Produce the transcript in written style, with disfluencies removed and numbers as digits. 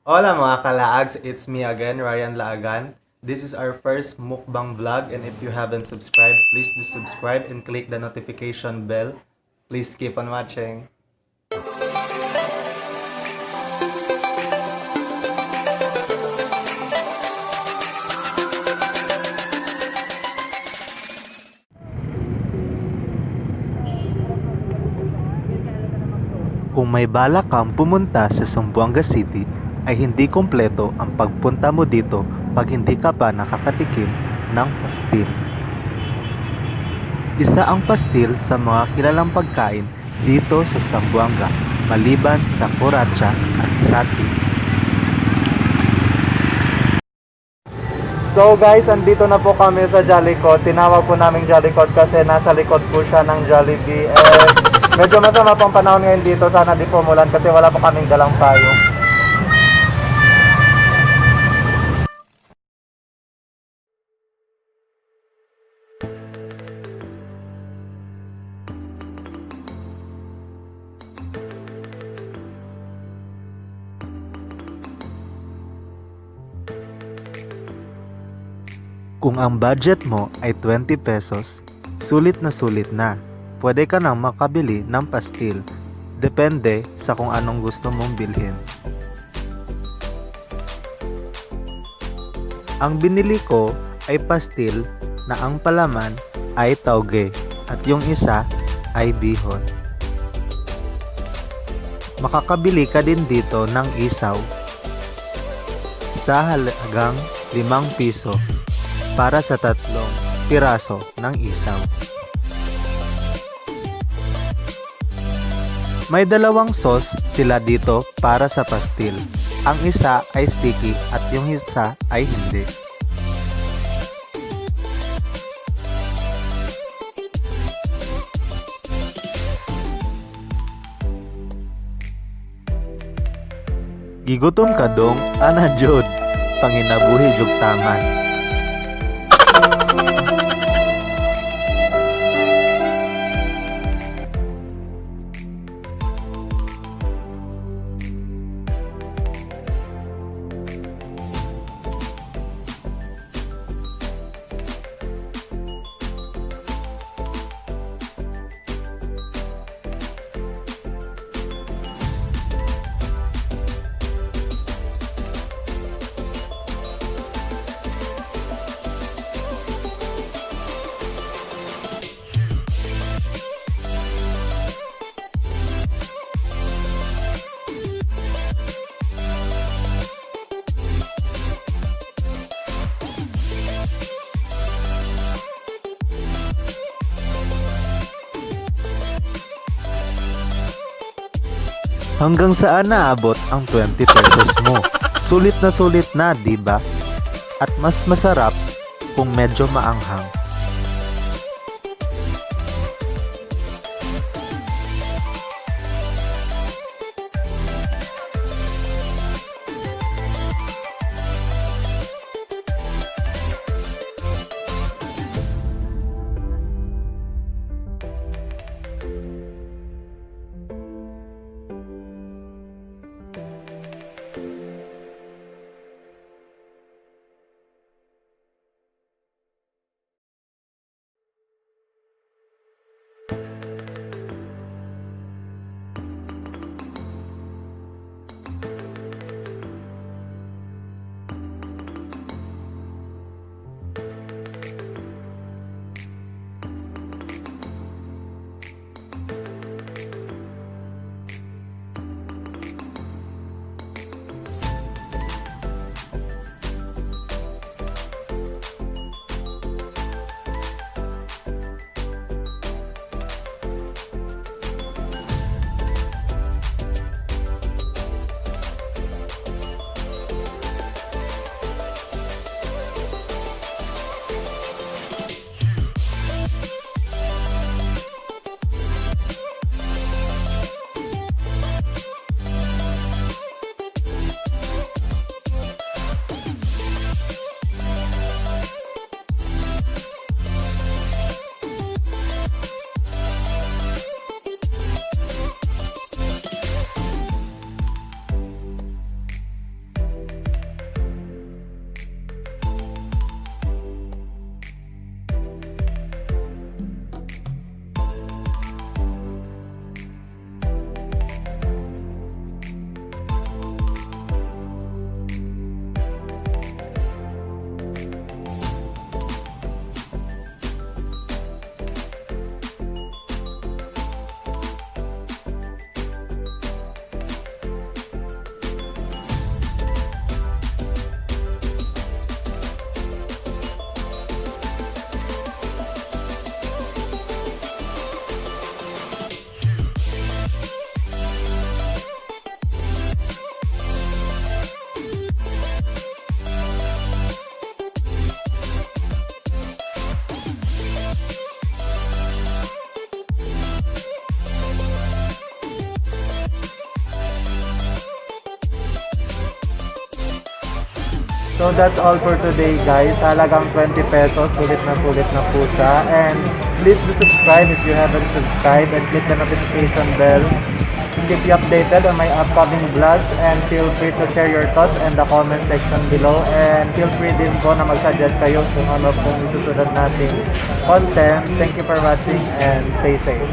Hola mga kalaags, it's me again, Ryan Laagan. This is our first mukbang vlog, and if you haven't subscribed, please do subscribe and click the notification bell. Please keep on watching. Kung may balak kang pumunta sa Zamboanga City, ay hindi kompleto ang pagpunta mo dito pag hindi ka pa nakakatikim ng pastil. Isa ang pastil sa mga kilalang pagkain dito sa Zamboanga, maliban sa Curacha at Satti. So guys, andito na po kami sa Jollycot. Tinawag po namin Jollycot kasi nasa likod po siya ng Jollibee. Medyo masama pang panahon ngayon dito. Sana di po umulan kasi wala po kaming dalang payo. Kung ang budget mo ay 20 pesos, sulit na. Pwede ka nang makabili ng pastil. Depende sa kung anong gusto mong bilhin. Ang binili ko ay pastil na ang palaman ay tauge at yung isa ay bihon. Makakabili ka din dito ng isaw sa halagang 5 piso para sa 3 piraso ng isaw. May dalawang sauce sila dito para sa pastil. Ang isa ay sticky at yung isa ay hindi. Gigutom ka dong, ana jud, panginabuhi jug taman. Hanggang saan naabot ang 20 pesos mo? Sulit na, di ba? At mas masarap kung medyo maanghang. So that's all for today guys. Halagang 20 pesos. Sulit na po siya. And please do subscribe if you haven't subscribed and click the notification bell to keep you updated on my upcoming vlogs, and feel free to share your thoughts in the comment section below, and feel free din po na mag-suggest kayo kung ano pong isusunod nating content. Thank you for watching and stay safe.